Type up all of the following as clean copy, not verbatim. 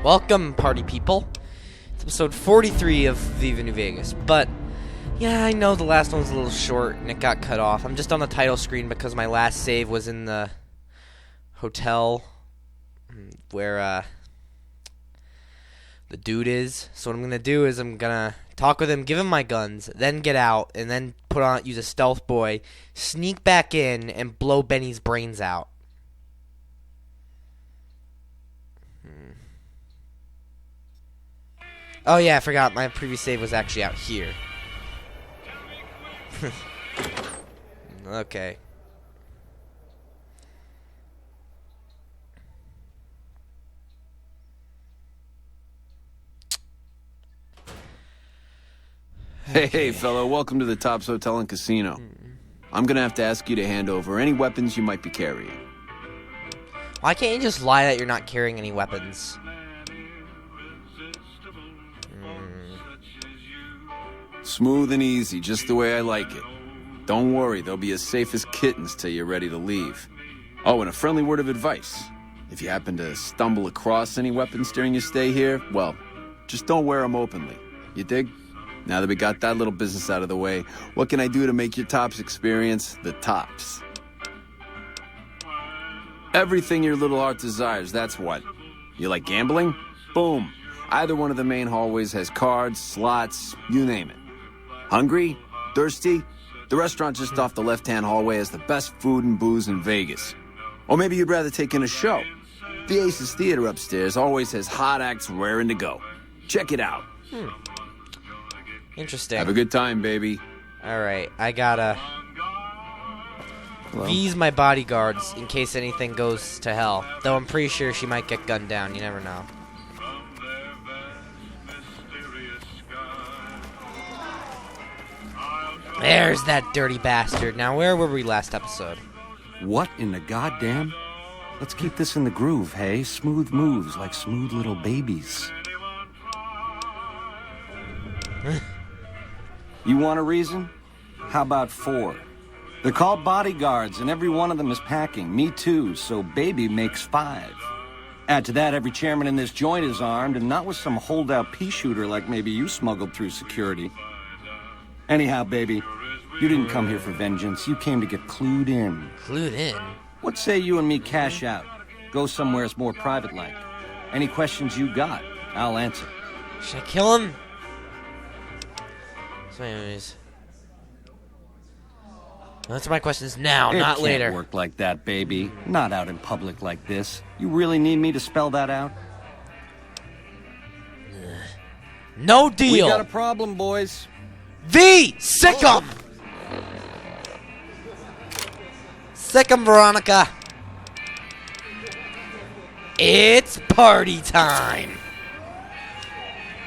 Welcome, party people. It's episode 43 of Viva New Vegas. But, yeah, I know the last one was a little short and it got cut off. I'm just on the title screen because my last save was in the hotel where the dude is. So what I'm going to do is I'm going to talk with him, give him my guns, then get out, and then use a stealth boy, sneak back in, and blow Benny's brains out. Oh yeah, I forgot. My previous save was actually out here. Okay. Hey, fellow, welcome to the Tops Hotel and Casino. I'm gonna have to ask you to hand over any weapons you might be carrying. Why can't you just lie that you're not carrying any weapons? Smooth and easy, just the way I like it. Don't worry, they'll be as safe as kittens till you're ready to leave. Oh, and a friendly word of advice. If you happen to stumble across any weapons during your stay here, well, just don't wear them openly. You dig? Now that we got that little business out of the way, what can I do to make your Tops experience the tops? Everything your little heart desires, that's what. You like gambling? Boom. Either one of the main hallways has cards, slots, you name it. Hungry? Thirsty? The restaurant just off the left-hand hallway has the best food and booze in Vegas. Or maybe you'd rather take in a show. The Aces Theater upstairs always has hot acts raring to go. Check it out. Interesting. Have a good time, baby. Alright, I gotta... V's my bodyguards in case anything goes to hell. Though I'm pretty sure she might get gunned down, you never know. There's that dirty bastard. Now, where were we last episode? What in the goddamn? Let's keep this in the groove, hey? Smooth moves like smooth little babies. You want a reason? How about 4? They're called bodyguards, and every one of them is packing. Me too, so baby makes 5. Add to that, every chairman in this joint is armed, and not with some holdout pea shooter like maybe you smuggled through security. Anyhow, baby, you didn't come here for vengeance. You came to get clued in. Clued in? What say you and me cash out? Go somewheres more private-like. Any questions you got, I'll answer. Should I kill him? So anyways. Answer my questions now, not later. It can't work like that, baby. Not out in public like this. You really need me to spell that out? No deal! We got a problem, boys. V! Sick 'em! Sick 'em, Veronica! It's party time!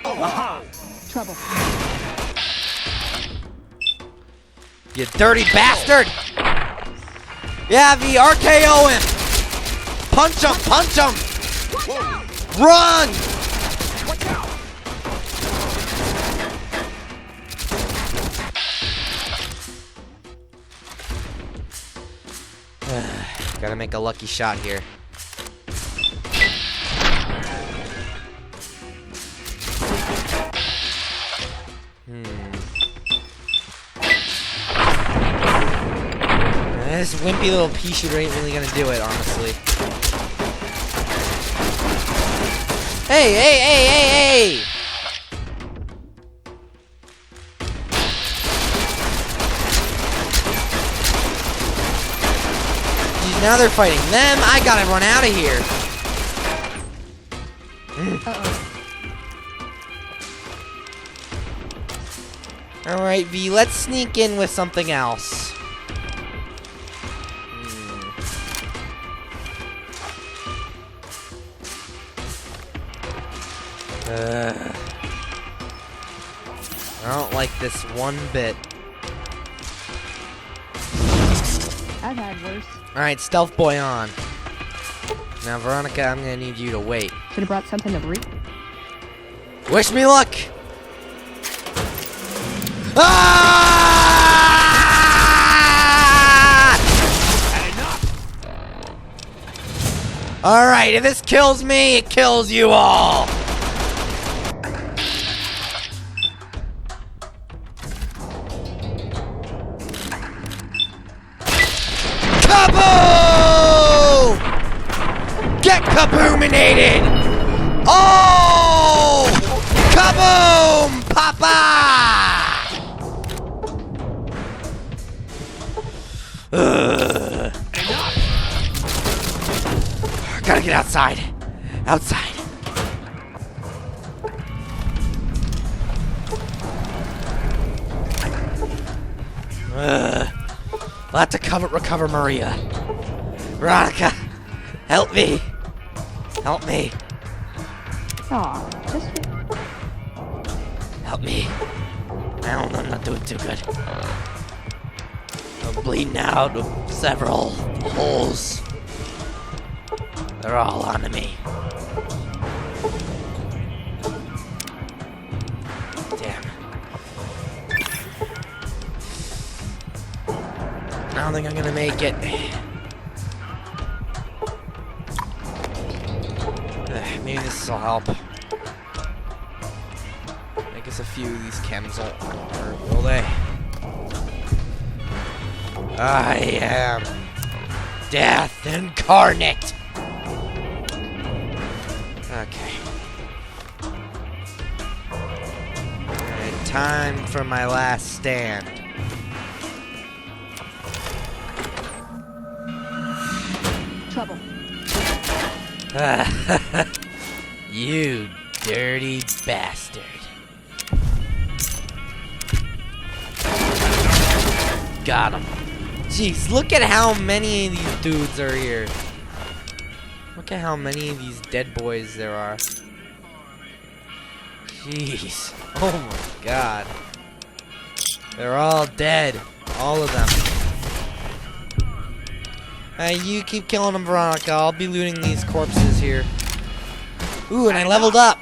Trouble. You dirty bastard! Yeah, V, RKO him! Punch him! Punch him! Run! Gotta make a lucky shot here. This wimpy little pea shooter ain't really gonna do it, honestly. Hey, hey, hey, hey, hey! Now they're fighting them. I gotta run out of here. Alright, V, let's sneak in with something else. I don't like this one bit. I've had worse. Alright, stealth boy on. Now, Veronica, I'm gonna need you to wait. Should have brought something to read. Wish me luck! Ah! Alright, if this kills me, it kills you all! Kaboom! Get kaboominated! Oh! Kaboom! Papa! Gotta get outside. Outside. We'll have to recover Maria. Veronica, help me. Help me. Aw, just Help me. I'm not doing too good. I'm bleeding out of several holes. They're all onto me. Damn. I don't think I'm gonna make it. Maybe this will help. I guess a few of these chems won't hurt, will they? I am death incarnate. Okay. Alright, time for my last stand. trouble. You dirty bastard. Got him. Jeez, look at how many of these dudes are here. Look at how many of these dead boys there are. Jeez. Oh my god. They're all dead. All of them. You keep killing them, Veronica. I'll be looting these corpses here. Ooh, and I leveled up.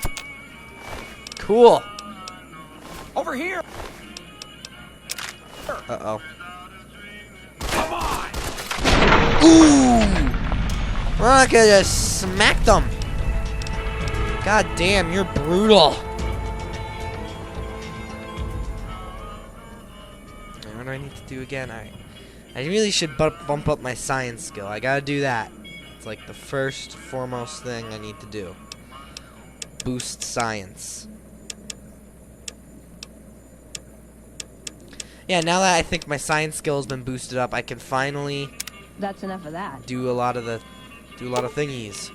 Cool. Over here! Uh-oh. Ooh! Veronica just smacked them. God damn, you're brutal. What do I need to do again? I really should bump up my science skill. I gotta do that. It's like the first, foremost thing I need to do. Boost science. Yeah, now that I think my science skill has been boosted up, I can finally That's enough of that. do a lot of thingies.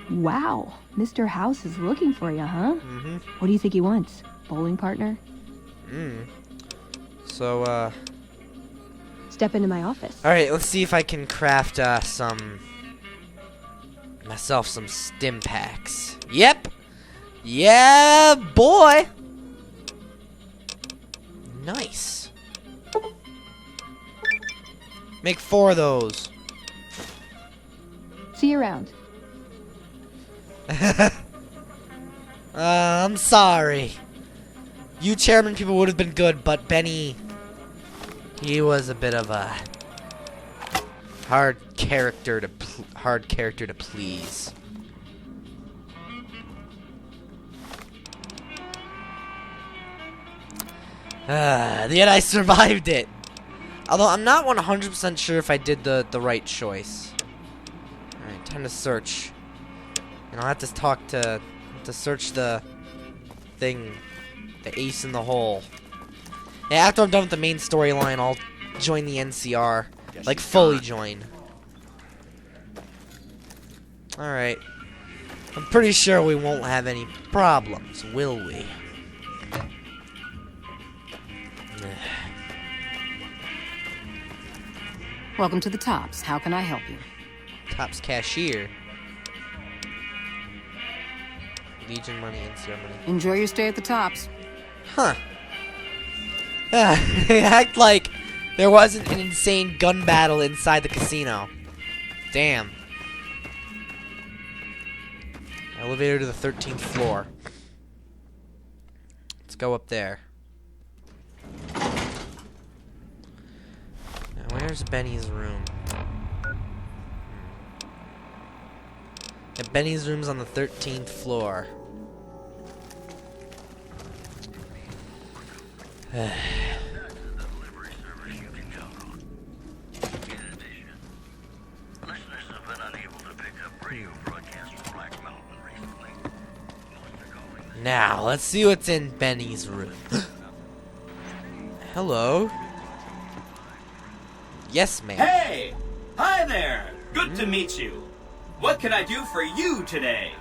Wow, Mr. House is looking for you, huh? Mm-hmm. What do you think he wants? Bowling partner? So, Step into my office. alright, let's see if I can craft, myself some stim packs. Yep! Yeah, boy! Nice. Make 4 of those. See you around. I'm sorry. You chairman people would have been good, but Benny, he was a bit of a hard character to please. Yet I survived it. Although I'm not 100% sure if I did the right choice. Alright, time to search. And I'll have to search the thing, the ace in the hole. Yeah, after I'm done with the main storyline, I'll join the NCR. Like, fully join. Alright. I'm pretty sure we won't have any problems, will we? Welcome to the Tops. How can I help you? Top's cashier. Legion money, NCR money. Enjoy your stay at the Tops. Huh. They act like there wasn't an insane gun battle inside the casino. Damn. Elevator to the 13th floor. Let's go up there. Now, where's Benny's room? And Benny's room's on the 13th floor. Now, let's see what's in Benny's room. Hello. Yes, ma'am. Hey! Hi there! Good to meet you. What can I do for you today?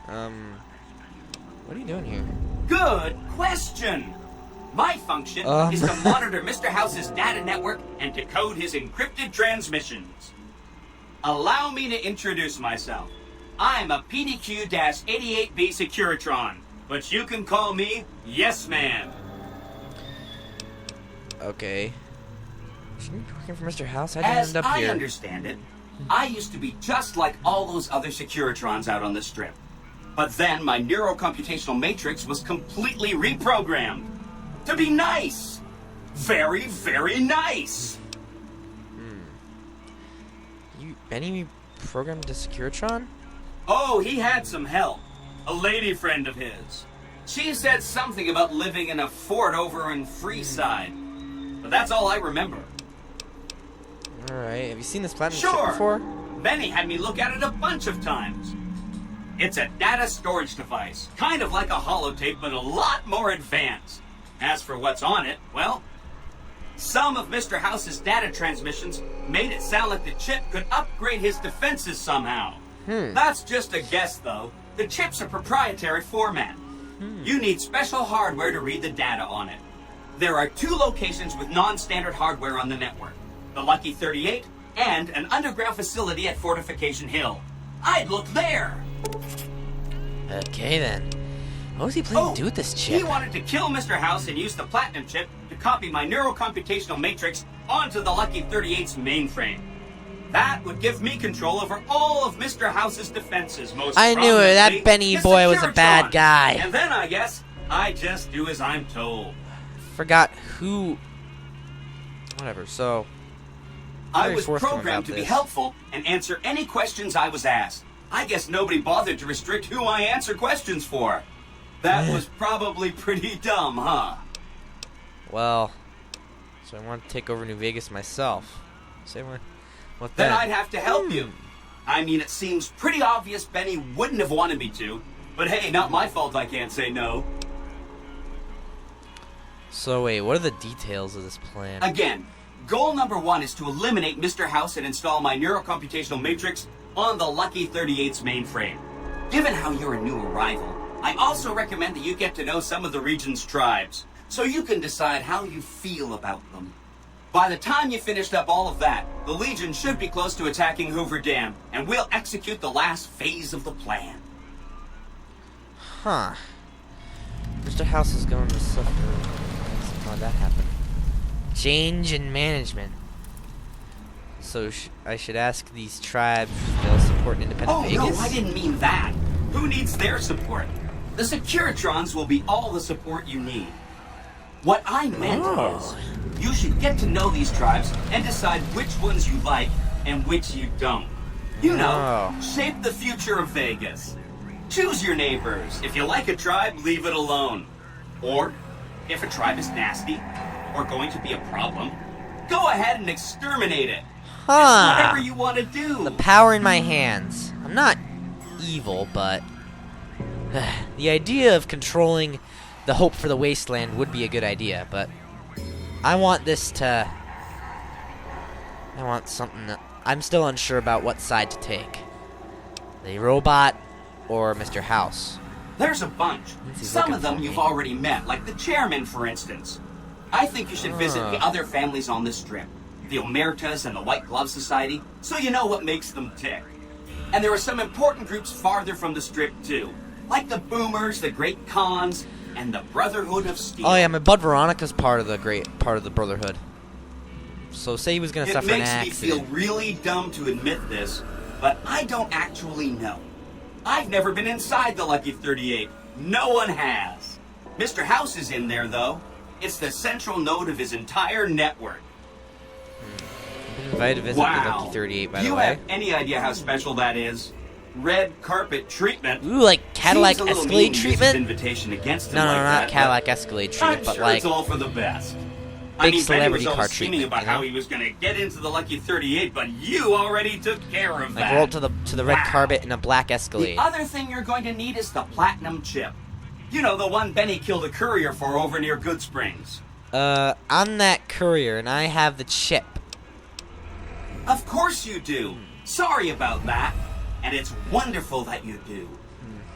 What are you doing here? Good question! My function is to monitor Mr. House's data network and decode his encrypted transmissions. Allow me to introduce myself. I'm a PDQ-88B Securitron, but you can call me Yes Man. Okay. Shouldn't you be working for Mr. House? I didn't As end up I here. understand it, I used to be just like all those other Securitrons out on the strip. But then my neurocomputational matrix was completely reprogrammed. To be nice! Very, very nice! Benny programmed to Securitron? Oh, he had some help. A lady friend of his. She said something about living in a fort over in Freeside. But that's all I remember. Alright, have you seen this platinum chip Sure! before? Benny had me look at it a bunch of times. It's a data storage device, kind of like a holotape, but a lot more advanced. As for what's on it, well, some of Mr. House's data transmissions made it sound like the chip could upgrade his defenses somehow. That's just a guess, though. The chip's a proprietary format. You need special hardware to read the data on it. There are 2 locations with non-standard hardware on the network. The Lucky 38 and an underground facility at Fortification Hill. I'd look there! Okay then. What was he planning to do with this chip? He wanted to kill Mr. House and use the platinum chip to copy my neurocomputational matrix onto the Lucky 38's mainframe. That would give me control over all of Mr. House's defenses, most I knew it. That prominently Benny his boy was a bad Securitron. guy. And then I guess I just do as I'm told. Forgot who... Whatever, so... I Very was forthcoming programmed about to be this. helpful and answer any questions I was asked. I guess nobody bothered to restrict who I answer questions for. That was probably pretty dumb, huh? Well... So I want to take over New Vegas myself. Say what Then then? I'd have to help you. I mean, it seems pretty obvious Benny wouldn't have wanted me to. But hey, not my fault I can't say no. So wait, what are the details of this plan? Again, goal number 1 is to eliminate Mr. House and install my neurocomputational matrix on the Lucky 38's mainframe. Given how you're a new arrival, I also recommend that you get to know some of the region's tribes, so you can decide how you feel about them. By the time you finished up all of that, the Legion should be close to attacking Hoover Dam, and we'll execute the last phase of the plan. Huh. Mr. House is going to suffer. How'd that happen? Change in management. So I should ask these tribes if they'll support independent Vegas? No, I didn't mean that. Who needs their support? The Securitrons will be all the support you need. What I meant is, you should get to know these tribes and decide which ones you like and which you don't. You know, shape the future of Vegas. Choose your neighbors. If you like a tribe, leave it alone. Or, if a tribe is nasty or going to be a problem, go ahead and exterminate it. It's whatever you want to do. The power in my hands. I'm not evil, but the idea of controlling the hope for the wasteland would be a good idea, but I want this to... I want something that... I'm still unsure about what side to take. The robot or Mr. House. There's a bunch. He's Some looking of them for you've me. already met, like the chairman, for instance. I think you should visit the other families on the strip, the Omertas and the White Glove Society, so you know what makes them tick. And there are some important groups farther from the strip, too, like the Boomers, the Great Khans, and the Brotherhood of Steel. Oh yeah, my bud Veronica's part of the Brotherhood. So say he was gonna It suffer an makes me feel accident. really dumb to admit this, but I don't actually know. I've never been inside the Lucky 38. No one has. Mr. House is in there, though. It's the central node of his entire network. I've been invited to visit the Lucky 38, by Do the you way. have any idea how special that is? red carpet treatment. Ooh, like Cadillac Seems a little Escalade mean to use his treatment? invitation against him No, like not that, Cadillac Escalade but treatment, I'm but sure like it's all for the best. big Benny celebrity was car always scheming treatment, about you know? how he was going to get into the Lucky 38, but you already took care of like that. roll up to the red Wow. carpet in a black Escalade. The other thing you're going to need is the platinum chip. You know, the one Benny killed a courier for over near Good Springs. I'm that courier, and I have the chip. Of course you do. Sorry about that. And it's wonderful that you do.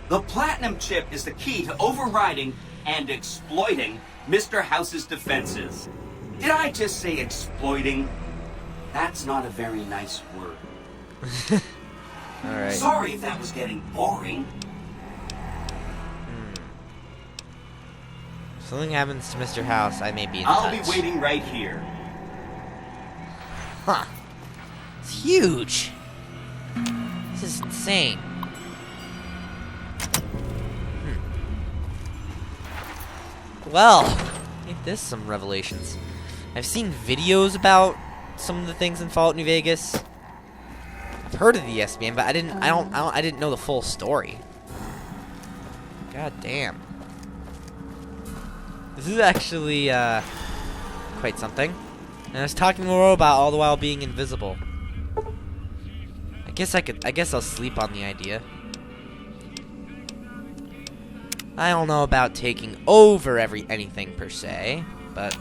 The platinum chip is the key to overriding and exploiting Mr. House's defenses. Did I just say exploiting? That's not a very nice word. Alright. Sorry if that was getting boring. If something happens to Mr. House, I may be in I'll touch. be waiting right here. Huh. It's huge. This is insane. Well, ain't this some revelations? I've seen videos about some of the things in Fallout New Vegas. I've heard of the SBM, but I didn't know the full story. God damn. This is actually quite something. And I was talking to Laura about all the while being invisible. I guess I'll sleep on the idea. I don't know about taking over anything per se, but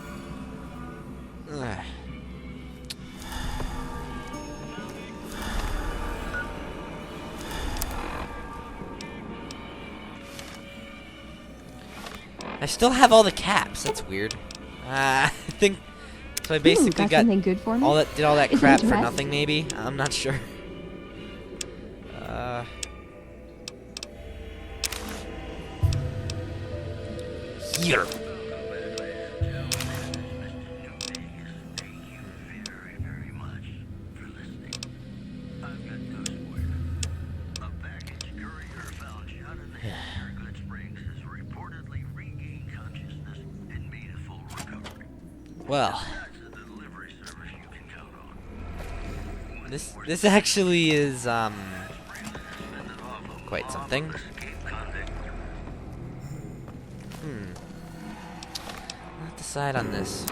I still have all the caps. That's weird. I think so. I basically got got something good for me? all that Is it a crap for dress? nothing. Maybe I'm not sure. Here. Well, this actually is quite something. I'll decide on this.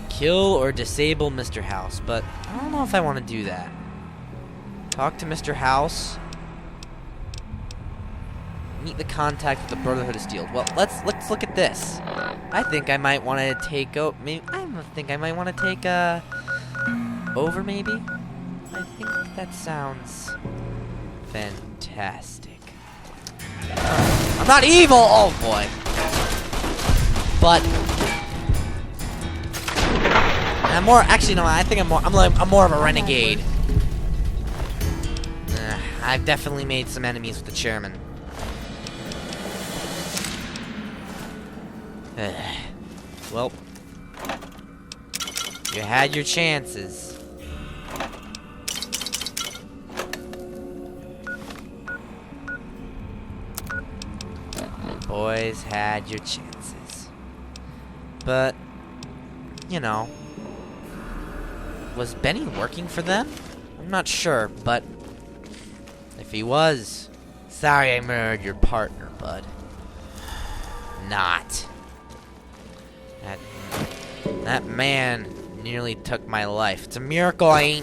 Kill or disable Mr. House, but I don't know if I want to do that. Talk to Mr. House. Meet the contact with the Brotherhood of Steel. Well, let's look at this. I think I might want to take over. Maybe. I think that sounds fantastic. I'm not evil. Oh boy. But I'm more. Actually, no. I think I'm more of a renegade. I've definitely made some enemies with the chairman. Well, you had your chances. Boys had your chances. But, you know, was Benny working for them? I'm not sure, but if he was, sorry I murdered your partner, bud. Not. That man nearly took my life. It's a miracle I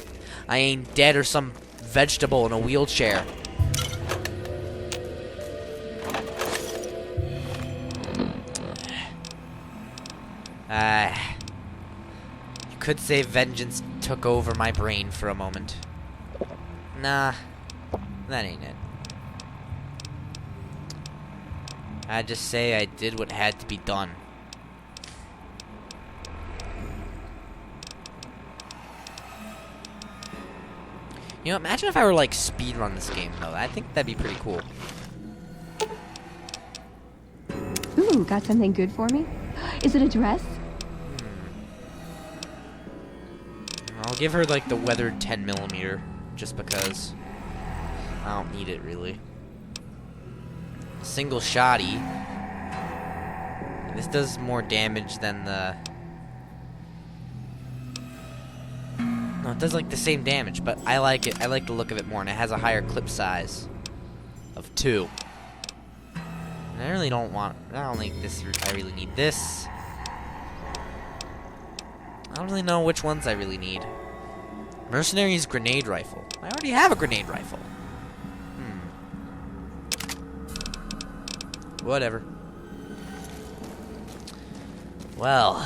ain't dead or some vegetable in a wheelchair. You could say vengeance took over my brain for a moment. Nah, that ain't it. I'd just say I did what had to be done. You know, imagine if I were like speedrun this game though. I think that'd be pretty cool. Ooh, got something good for me? Is it a dress? I'll give her like the weathered 10mm just because I don't need it really. Single shotty. This does more damage than the... No, it does like the same damage, but I like it. I like the look of it more, and it has a higher clip size of 2. And I really don't want. I don't think this. I really need this. I don't really know which ones I really need. Mercenary's grenade rifle. I already have a grenade rifle. Whatever. Well,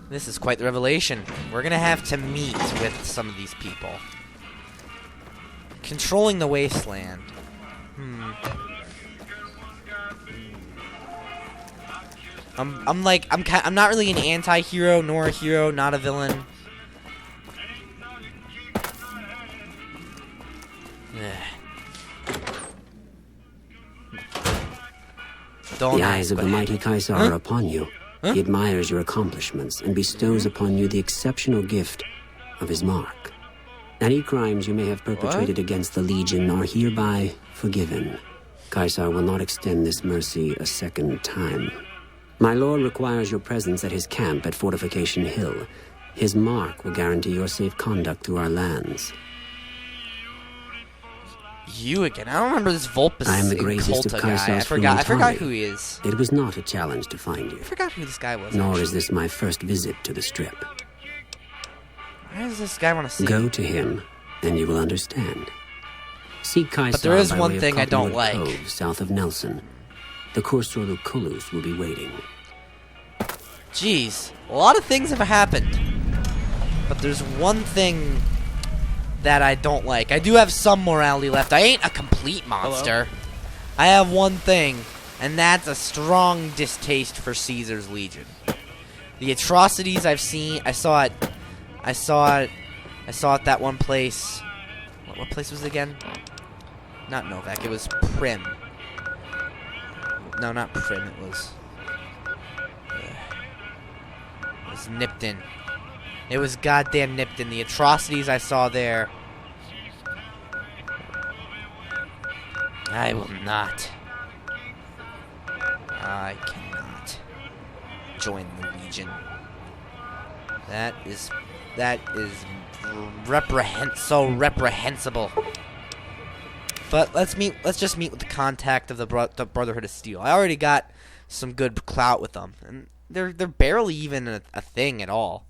this is quite the revelation. We're gonna have to meet with some of these people. Controlling the wasteland. I'm not really an anti-hero nor a hero, not a villain. The eyes of the mighty Caesar are upon you. He admires your accomplishments and bestows upon you the exceptional gift of his mark. Any crimes you may have perpetrated against the Legion are hereby forgiven. Caesar will not extend this mercy a second time. My lord requires your presence at his camp at Fortification Hill. His mark will guarantee your safe conduct through our lands. You again? I don't remember this Vulpes I am the greatest of guy. Caesar's I forgot who he is. It was not a challenge to find you. I forgot who this guy was. Nor actually. is this my first visit to the Strip. Why does this guy want to see? Go to him, and you will understand. Seek Caesar But there is by one way of thing I don't Cottonwood like. Cove, south of Nelson. The Cursor Lucullus will be waiting. Jeez, a lot of things have happened. But there's one thing that I don't like. I do have some morality left. I ain't a complete monster. Hello? I have one thing, and that's a strong distaste for Caesar's Legion. The atrocities I've seen, I saw it that one place. What place was it again? Not Novak, it was Prim. No, not Prim, it was Nipton. It was goddamn Nipton. The atrocities I saw there. I will not. I cannot join the Legion. That is so reprehensible. But let's just meet with the contact of the Brotherhood of Steel. I already got some good clout with them, and they're barely even a thing at all.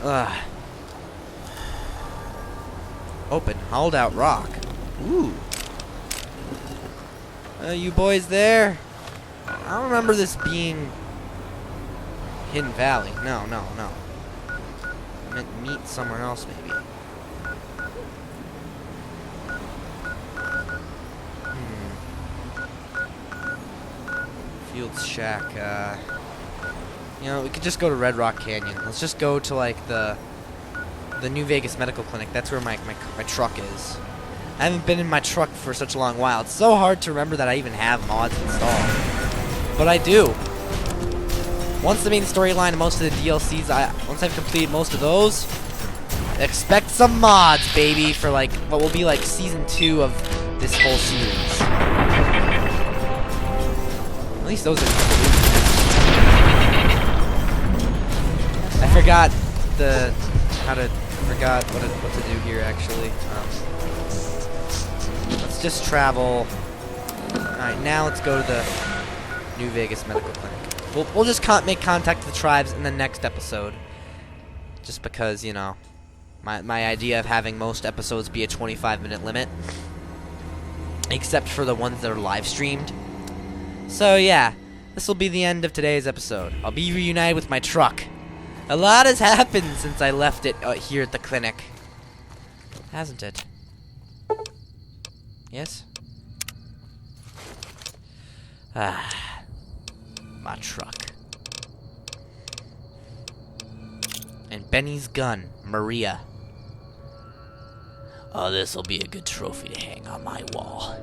Ugh. Open, hollowed out rock. Ooh. You boys there? I don't remember this being Hidden Valley. No. I meant meet somewhere else, maybe. Fields Shack. You know, we could just go to Red Rock Canyon. Let's just go to like the New Vegas Medical Clinic. That's where my truck is. I haven't been in my truck for such a long while. It's so hard to remember that I even have mods installed. But I do. Once the main storyline and most of the DLCs, once I've completed most of those, expect some mods, baby, for like what will be like season 2 of this whole series. At least those are. I forgot what to do here actually. Let's just travel. Alright, now let's go to the New Vegas Medical Clinic. We'll just make contact with the tribes in the next episode. Just because, you know, my idea of having most episodes be a 25-minute limit. Except for the ones that are live streamed. So yeah, this will be the end of today's episode. I'll be reunited with my truck. A lot has happened since I left it here at the clinic. Hasn't it? Yes? My truck. And Benny's gun, Maria. Oh, this'll be a good trophy to hang on my wall.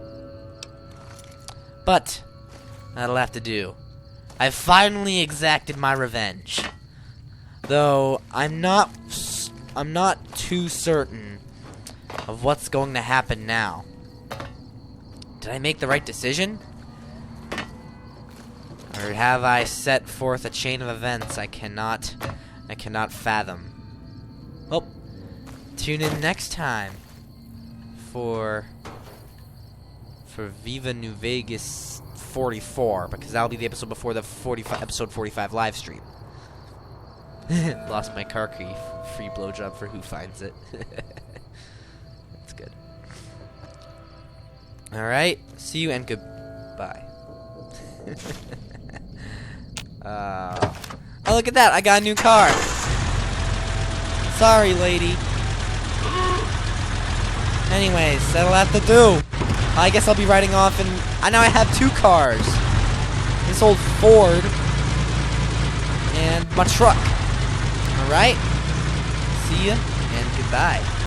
But that'll have to do. I've finally exacted my revenge. Though I'm not too certain of what's going to happen now. Did I make the right decision? Or have I set forth a chain of events I cannot fathom? Well, tune in next time for Viva New Vegas 44, because that'll be the episode before the episode 45 live stream. Lost my car key. Free blowjob for who finds it. That's good. Alright, see you and goodbye. Oh, look at that! I got a new car! Sorry, lady. Anyways, that'll have to do. I guess I'll be riding off, and now I have 2 cars. This old Ford and my truck. Alright? See ya, and goodbye.